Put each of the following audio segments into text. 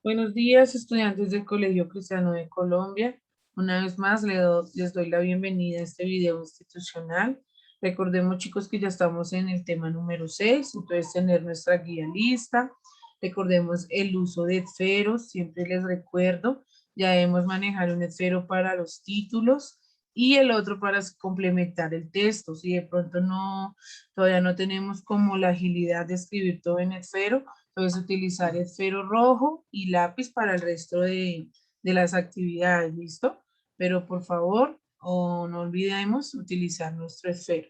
Buenos días, estudiantes del Colegio Cristiano de Colombia. Una vez más les doy la bienvenida a este video institucional. Recordemos, chicos, que ya estamos en el tema número 6, entonces tener nuestra guía lista. Recordemos el uso de esferos, siempre les recuerdo, ya debemos manejar un esfero para los títulos y el otro para complementar el texto. Si de pronto todavía no tenemos como la agilidad de escribir todo en esfero, puedes utilizar esfero rojo y lápiz para el resto de las actividades, ¿listo? Pero por favor, no olvidemos utilizar nuestro esfero.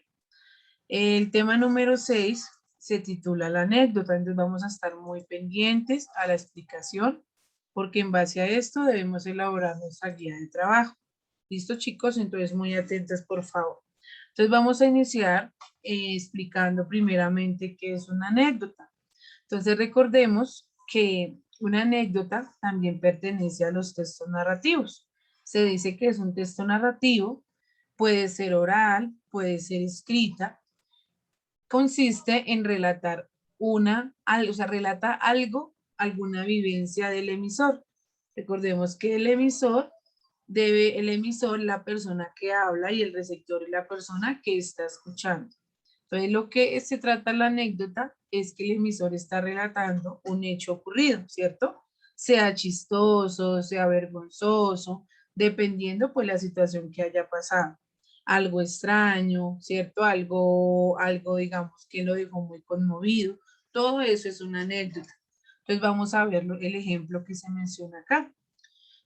El tema número 6 se titula la anécdota, entonces vamos a estar muy pendientes a la explicación, porque en base a esto debemos elaborar nuestra guía de trabajo. ¿Listo, chicos? Entonces muy atentos, por favor. Entonces vamos a iniciar explicando primeramente qué es una anécdota. Entonces recordemos que una anécdota también pertenece a los textos narrativos. Se dice que es un texto narrativo, puede ser oral, puede ser escrita, consiste en relatar relata algo, alguna vivencia del emisor. Recordemos que el emisor, la persona que habla, y el receptor es la persona que está escuchando. Entonces, lo que se trata la anécdota es que el emisor está relatando un hecho ocurrido, ¿cierto? Sea chistoso, sea vergonzoso, dependiendo pues la situación que haya pasado. Algo extraño, ¿cierto? Algo digamos que lo dejó muy conmovido. Todo eso es una anécdota. Entonces vamos a ver el ejemplo que se menciona acá.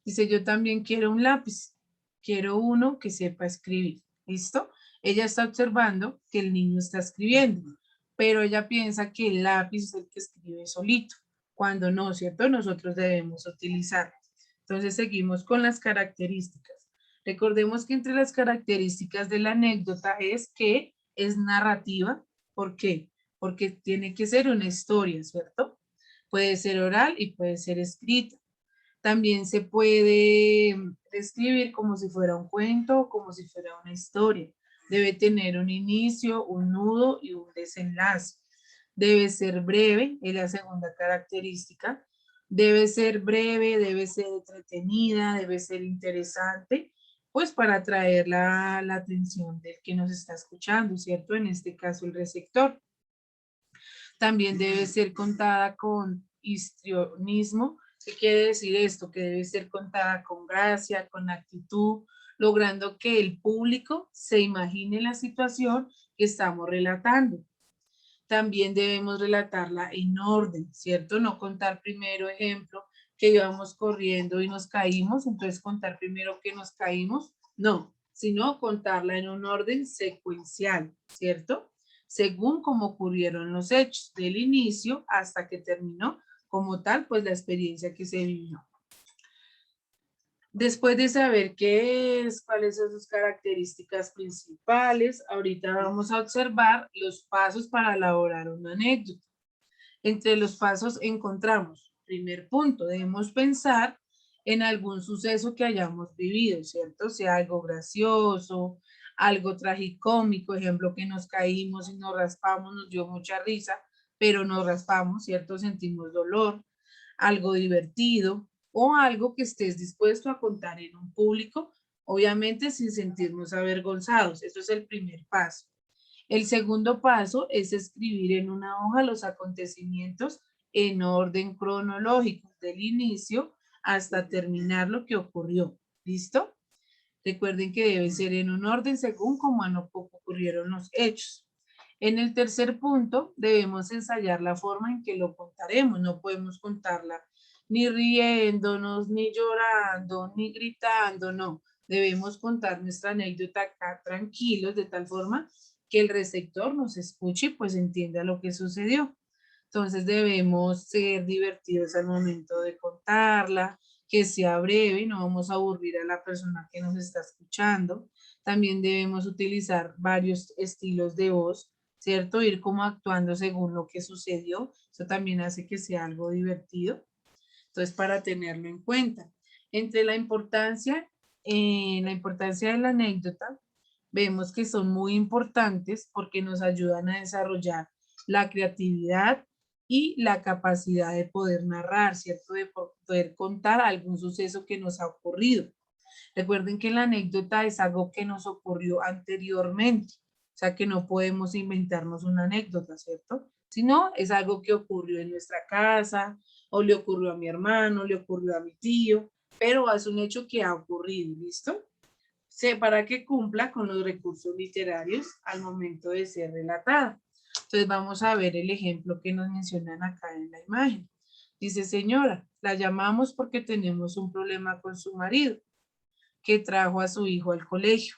Dice, yo también quiero un lápiz. Quiero uno que sepa escribir. ¿Listo? Ella está observando que el niño está escribiendo, pero ella piensa que el lápiz es el que escribe solito, cuando no, ¿cierto? Nosotros debemos utilizarlo. Entonces seguimos con las características. Recordemos que entre las características de la anécdota es que es narrativa. ¿Por qué? Porque tiene que ser una historia, ¿cierto? Puede ser oral y puede ser escrita. También se puede describir como si fuera un cuento, como si fuera una historia. Debe tener un inicio, un nudo y un desenlace. Debe ser breve, es la segunda característica. Debe ser breve, debe ser entretenida, debe ser interesante, pues para atraer la atención del que nos está escuchando, ¿cierto? En este caso, el receptor. También debe ser contada con histrionismo. ¿Qué quiere decir esto? Que debe ser contada con gracia, con actitud, logrando que el público se imagine la situación que estamos relatando. También debemos relatarla en orden, ¿cierto? No contar primero, ejemplo, que íbamos corriendo y nos caímos, entonces contar primero que nos caímos, no, sino contarla en un orden secuencial, ¿cierto? Según cómo ocurrieron los hechos, del inicio hasta que terminó, como tal, pues la experiencia que se vivió. Después de saber qué es, cuáles son sus características principales, ahorita vamos a observar los pasos para elaborar una anécdota. Entre los pasos encontramos, primer punto, debemos pensar en algún suceso que hayamos vivido, ¿cierto? Sea algo gracioso, algo tragicómico, ejemplo, que nos caímos y nos raspamos, nos dio mucha risa, pero nos raspamos, ¿cierto? Sentimos dolor, algo divertido o algo que estés dispuesto a contar en un público, obviamente sin sentirnos avergonzados. Eso es el primer paso. El segundo paso es escribir en una hoja los acontecimientos en orden cronológico, del inicio hasta terminar lo que ocurrió. ¿Listo? Recuerden que debe ser en un orden según cómo ocurrieron los hechos. En el tercer punto, debemos ensayar la forma en que lo contaremos. No podemos contarla ni riéndonos, ni llorando, ni gritando, no. Debemos contar nuestra anécdota acá tranquilos, de tal forma que el receptor nos escuche y pues entienda lo que sucedió. Entonces debemos ser divertidos al momento de contarla, que sea breve, no vamos a aburrir a la persona que nos está escuchando. También debemos utilizar varios estilos de voz, ¿cierto? Ir como actuando según lo que sucedió. Eso también hace que sea algo divertido. Entonces, para tenerlo en cuenta. Entre la importancia de la anécdota, vemos que son muy importantes porque nos ayudan a desarrollar la creatividad, y la capacidad de poder narrar, ¿cierto? De poder contar algún suceso que nos ha ocurrido. Recuerden que la anécdota es algo que nos ocurrió anteriormente, o sea que no podemos inventarnos una anécdota, ¿cierto? Sino es algo que ocurrió en nuestra casa, o le ocurrió a mi hermano, le ocurrió a mi tío, pero es un hecho que ha ocurrido, ¿listo? Para que cumpla con los recursos literarios al momento de ser relatada. Entonces vamos a ver el ejemplo que nos mencionan acá en la imagen. Dice, señora, la llamamos porque tenemos un problema con su marido, que trajo a su hijo al colegio.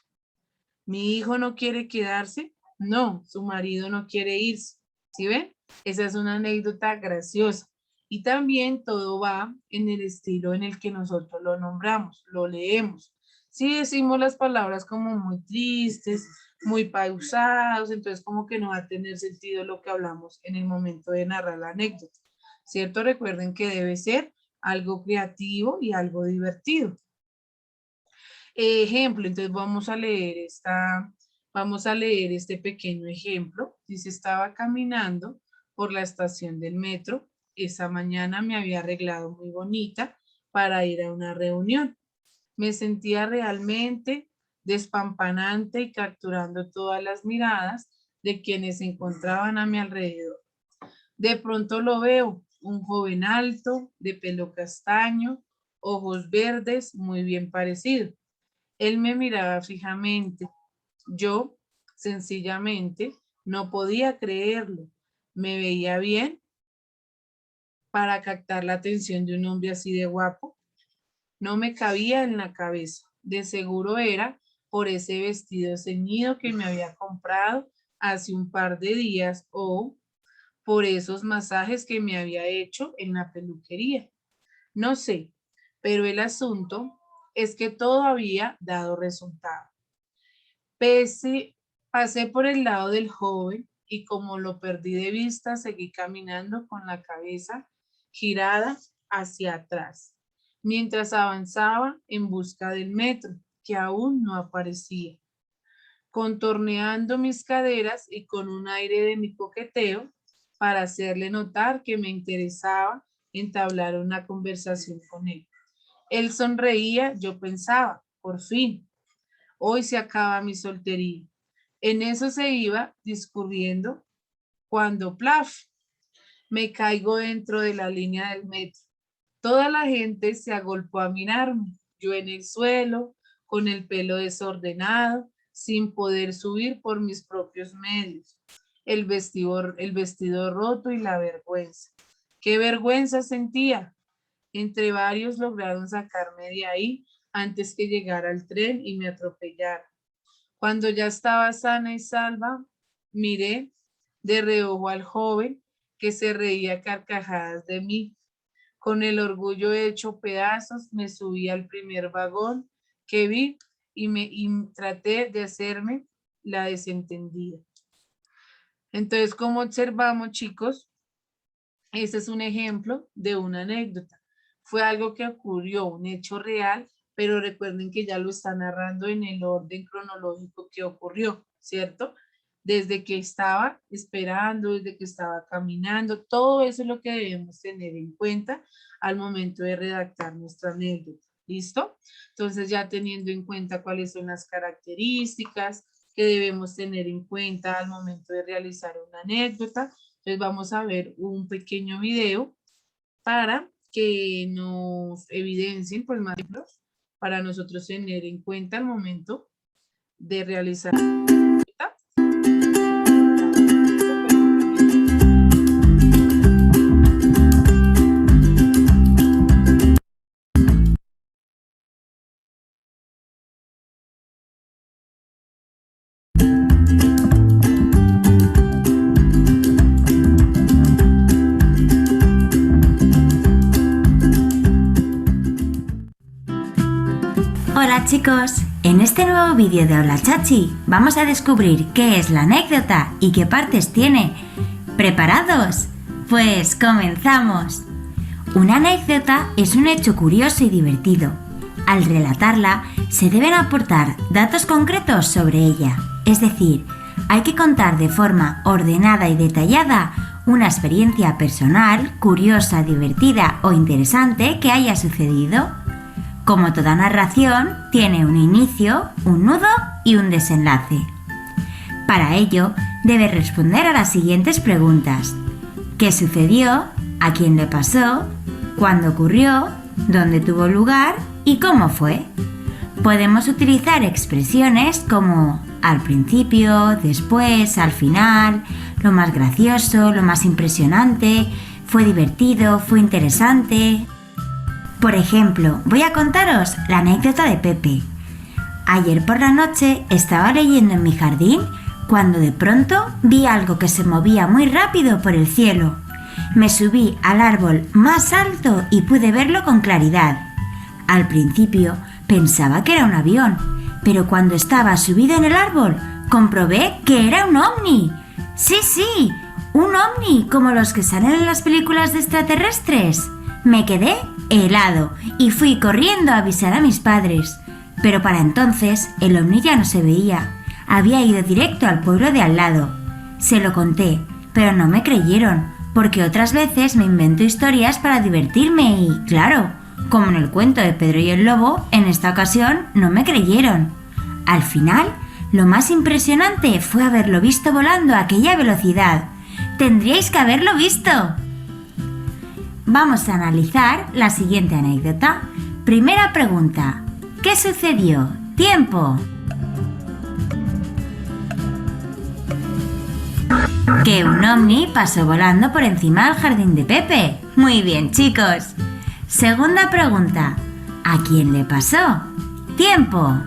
¿Mi hijo no quiere quedarse? No, su marido no quiere irse. ¿Sí ven? Esa es una anécdota graciosa. Y también todo va en el estilo en el que nosotros lo nombramos, lo leemos. Si decimos las palabras como muy tristes, muy pausados, entonces como que no va a tener sentido lo que hablamos en el momento de narrar la anécdota. ¿Cierto? Recuerden que debe ser algo creativo y algo divertido. Ejemplo, entonces vamos a leer este pequeño ejemplo. Dice, estaba caminando por la estación del metro. Esa mañana me había arreglado muy bonita para ir a una reunión. Me sentía realmente despampanante y capturando todas las miradas de quienes se encontraban a mi alrededor. De pronto lo veo, un joven alto, de pelo castaño, ojos verdes, muy bien parecido. Él me miraba fijamente. Yo, sencillamente, no podía creerlo. Me veía bien para captar la atención de un hombre así de guapo. No me cabía en la cabeza. De seguro era por ese vestido ceñido que me había comprado hace un par de días o por esos masajes que me había hecho en la peluquería. No sé, pero el asunto es que todo había dado resultado. Pasé por el lado del joven y como lo perdí de vista, seguí caminando con la cabeza girada hacia atrás, mientras avanzaba en busca del metro, que aún no aparecía. Contorneando mis caderas y con un aire de mi coqueteo, para hacerle notar que me interesaba entablar una conversación con él. Él sonreía, yo pensaba, por fin, hoy se acaba mi soltería. En eso se iba discurriendo cuando, plaf, me caigo dentro de la línea del metro. Toda la gente se agolpó a mirarme, yo en el suelo, con el pelo desordenado, sin poder subir por mis propios medios. El vestido roto y la vergüenza. ¿Qué vergüenza sentía? Entre varios lograron sacarme de ahí antes que llegara el tren y me atropellara. Cuando ya estaba sana y salva, miré de reojo al joven que se reía a carcajadas de mí. Con el orgullo hecho pedazos, me subí al primer vagón que vi y traté de hacerme la desentendida. Entonces, como observamos, chicos, este es un ejemplo de una anécdota. Fue algo que ocurrió, un hecho real, pero recuerden que ya lo está narrando en el orden cronológico que ocurrió, ¿cierto? Desde que estaba esperando, desde que estaba caminando, todo eso es lo que debemos tener en cuenta al momento de redactar nuestra anécdota. ¿Listo? Entonces ya teniendo en cuenta cuáles son las características que debemos tener en cuenta al momento de realizar una anécdota, entonces vamos a ver un pequeño video para que nos evidencien pues más ejemplos para nosotros tener en cuenta al momento de realizar. Hola chicos, en este nuevo vídeo de Hola Chachi vamos a descubrir qué es la anécdota y qué partes tiene. ¿Preparados? Pues comenzamos. Una anécdota es un hecho curioso y divertido. Al relatarla se deben aportar datos concretos sobre ella, es decir, hay que contar de forma ordenada y detallada una experiencia personal, curiosa, divertida o interesante que haya sucedido. Como toda narración, tiene un inicio, un nudo y un desenlace. Para ello, debes responder a las siguientes preguntas. ¿Qué sucedió? ¿A quién le pasó? ¿Cuándo ocurrió? ¿Dónde tuvo lugar? ¿Y cómo fue? Podemos utilizar expresiones como al principio, después, al final, lo más gracioso, lo más impresionante, fue divertido, fue interesante. Por ejemplo, voy a contaros la anécdota de Pepe. Ayer por la noche estaba leyendo en mi jardín cuando de pronto vi algo que se movía muy rápido por el cielo. Me subí al árbol más alto y pude verlo con claridad. Al principio pensaba que era un avión, pero cuando estaba subido en el árbol comprobé que era un ovni. Sí, un ovni como los que salen en las películas de extraterrestres. Me quedé helado y fui corriendo a avisar a mis padres. Pero para entonces el ovni ya no se veía. Había ido directo al pueblo de al lado. Se lo conté, pero no me creyeron, porque otras veces me invento historias para divertirme y, claro, como en el cuento de Pedro y el Lobo, en esta ocasión no me creyeron. Al final, lo más impresionante fue haberlo visto volando a aquella velocidad. ¡Tendríais que haberlo visto! Vamos a analizar la siguiente anécdota. Primera pregunta. ¿Qué sucedió? ¡Tiempo! Que un ovni pasó volando por encima del jardín de Pepe. Muy bien, chicos. Segunda pregunta. ¿A quién le pasó? ¡Tiempo!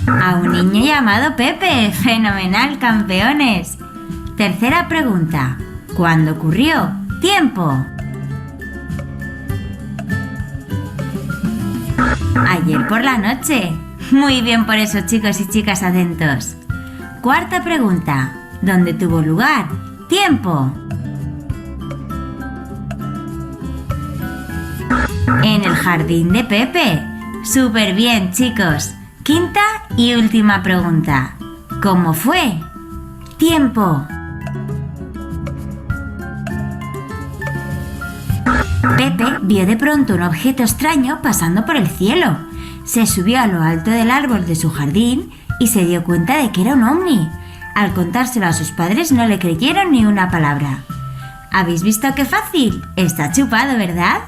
A un niño llamado Pepe. ¡Fenomenal, campeones! Tercera pregunta. ¿Cuándo ocurrió? ¡Tiempo! Ayer por la noche. Muy bien por eso, chicos y chicas atentos. Cuarta pregunta. ¿Dónde tuvo lugar? ¡Tiempo! En el jardín de Pepe. ¡Súper bien, chicos! Quinta y última pregunta. ¿Cómo fue? ¡Tiempo! Pepe vio de pronto un objeto extraño pasando por el cielo. Se subió a lo alto del árbol de su jardín y se dio cuenta de que era un ovni. Al contárselo a sus padres no le creyeron ni una palabra. ¿Habéis visto qué fácil? Está chupado, ¿verdad?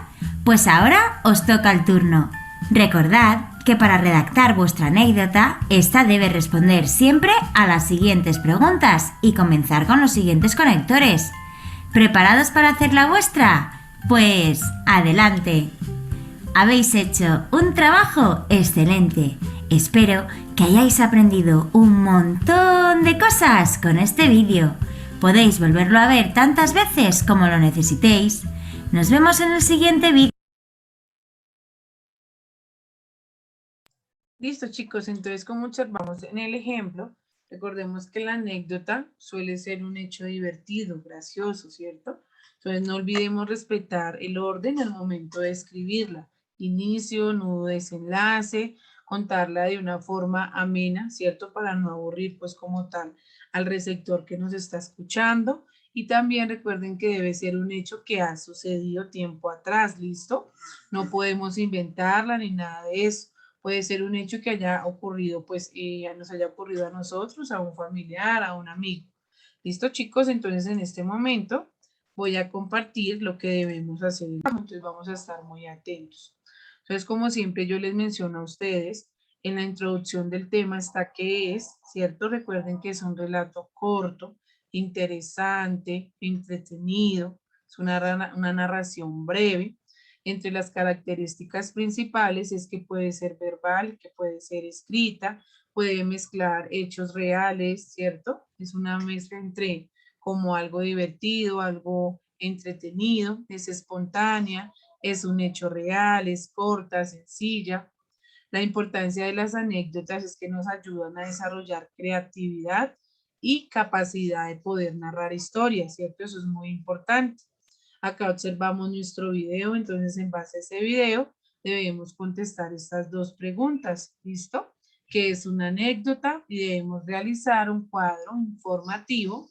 Pues ahora os toca el turno. Recordad que para redactar vuestra anécdota, esta debe responder siempre a las siguientes preguntas y comenzar con los siguientes conectores. ¿Preparados para hacer la vuestra? Pues adelante. Habéis hecho un trabajo excelente. Espero que hayáis aprendido un montón de cosas con este vídeo. Podéis volverlo a ver tantas veces como lo necesitéis. Nos vemos en el siguiente vídeo. Listo, chicos, entonces como observamos en el ejemplo, recordemos que la anécdota suele ser un hecho divertido, gracioso, ¿cierto? Entonces no olvidemos respetar el orden al momento de escribirla. Inicio, nudo, desenlace, contarla de una forma amena, ¿cierto? Para no aburrir pues como tal al receptor que nos está escuchando. Y también recuerden que debe ser un hecho que ha sucedido tiempo atrás, ¿listo? No podemos inventarla ni nada de eso. Puede ser un hecho que haya ocurrido, pues nos haya ocurrido a nosotros, a un familiar, a un amigo. ¿Listo, chicos? Entonces en este momento voy a compartir lo que debemos hacer. Entonces vamos a estar muy atentos. Entonces, como siempre yo les menciono a ustedes, en la introducción del tema está qué es, ¿cierto? Recuerden que es un relato corto, interesante, entretenido, es una narración breve. Entre las características principales es que puede ser verbal, que puede ser escrita, puede mezclar hechos reales, ¿cierto? Es una mezcla entre como algo divertido, algo entretenido, es espontánea, es un hecho real, es corta, sencilla. La importancia de las anécdotas es que nos ayudan a desarrollar creatividad y capacidad de poder narrar historias, ¿cierto? Eso es muy importante. Acá observamos nuestro video, entonces en base a ese video debemos contestar estas dos preguntas, ¿listo? qué es una anécdota y debemos realizar un cuadro informativo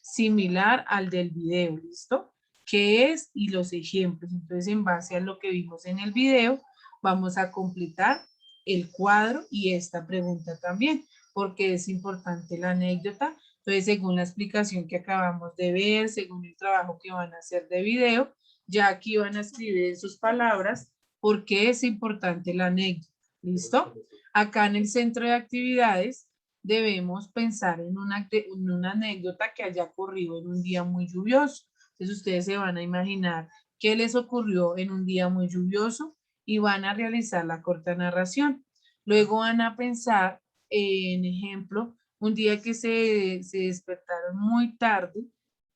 similar al del video, ¿listo? ¿Qué es? Y los ejemplos. Entonces, en base a lo que vimos en el video, vamos a completar el cuadro y esta pregunta también, porque es importante la anécdota. Entonces, según la explicación que acabamos de ver, según el trabajo que van a hacer de video, ya aquí van a escribir en sus palabras por qué es importante la anécdota. ¿Listo? Acá en el centro de actividades debemos pensar en una anécdota que haya ocurrido en un día muy lluvioso. Entonces ustedes se van a imaginar qué les ocurrió en un día muy lluvioso y van a realizar la corta narración. Luego van a pensar en ejemplo, un día que se despertaron muy tarde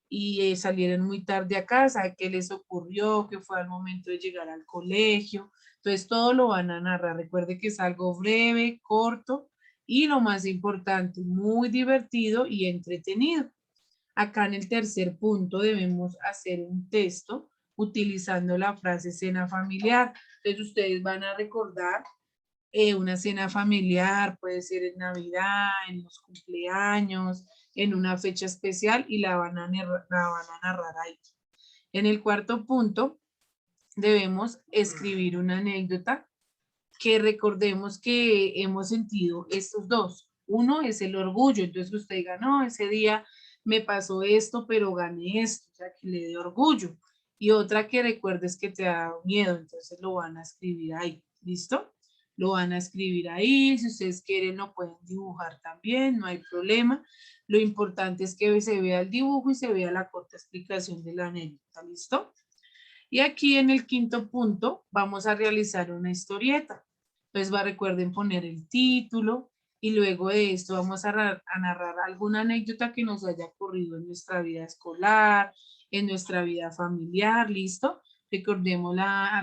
y salieron muy tarde a casa, qué les ocurrió, qué fue al momento de llegar al colegio. Entonces todo lo van a narrar. Recuerde que es algo breve, corto y lo más importante, muy divertido y entretenido. Acá en el tercer punto debemos hacer un texto utilizando la frase cena familiar. Entonces ustedes van a recordar una cena familiar, puede ser en Navidad, en los cumpleaños, en una fecha especial y la van a narrar ahí. En el cuarto punto debemos escribir una anécdota que recordemos que hemos sentido estos dos. Uno es el orgullo, entonces usted diga, no, ese día me pasó esto, pero gané esto, o sea, que le dé orgullo. Y otra que recuerdes que te ha dado miedo, entonces lo van a escribir ahí, ¿listo? Lo van a escribir ahí, si ustedes quieren lo pueden dibujar también, no hay problema. Lo importante es que se vea el dibujo y se vea la corta explicación de la anécdota, ¿listo? Y aquí en el quinto punto vamos a realizar una historieta. Entonces recuerden poner el título y luego de esto vamos a narrar alguna anécdota que nos haya ocurrido en nuestra vida escolar, en nuestra vida familiar, ¿listo? Recordemos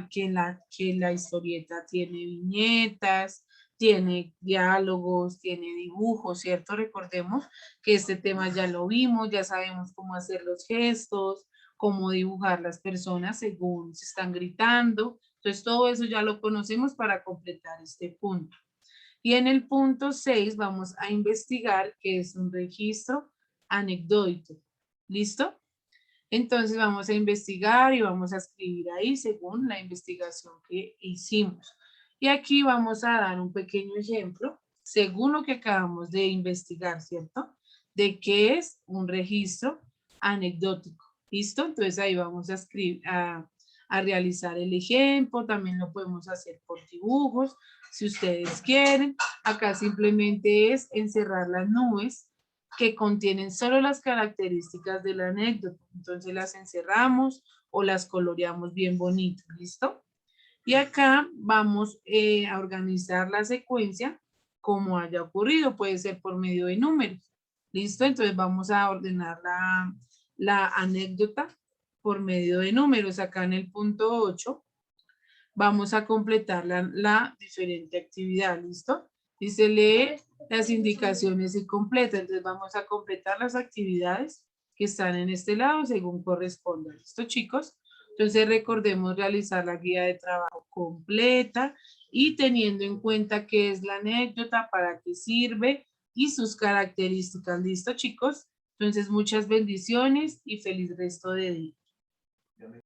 que la historieta tiene viñetas, tiene diálogos, tiene dibujos, ¿cierto? Recordemos que este tema ya lo vimos, ya sabemos cómo hacer los gestos, cómo dibujar las personas según se están gritando. Entonces, todo eso ya lo conocemos para completar este punto. Y en el punto 6 vamos a investigar qué es un registro anecdótico. ¿Listo? Entonces vamos a investigar y vamos a escribir ahí según la investigación que hicimos. Y aquí vamos a dar un pequeño ejemplo, según lo que acabamos de investigar, ¿cierto? De qué es un registro anecdótico. ¿Listo? Entonces ahí vamos a escribir, a realizar el ejemplo. También lo podemos hacer por dibujos, si ustedes quieren. Acá simplemente es encerrar las nubes que contienen solo las características de la anécdota. Entonces las encerramos o las coloreamos bien bonitas, ¿listo? Y acá vamos a organizar la secuencia como haya ocurrido, puede ser por medio de números, ¿listo? Entonces vamos a ordenar la anécdota por medio de números. Acá en el punto 8 vamos a completar la diferente actividad, ¿listo? Dice lee las indicaciones y completa. Entonces vamos a completar las actividades que están en este lado según corresponda. ¿Listo, chicos? Entonces recordemos realizar la guía de trabajo completa y teniendo en cuenta qué es la anécdota, para qué sirve y sus características. ¿Listo, chicos? Entonces muchas bendiciones y feliz resto de día.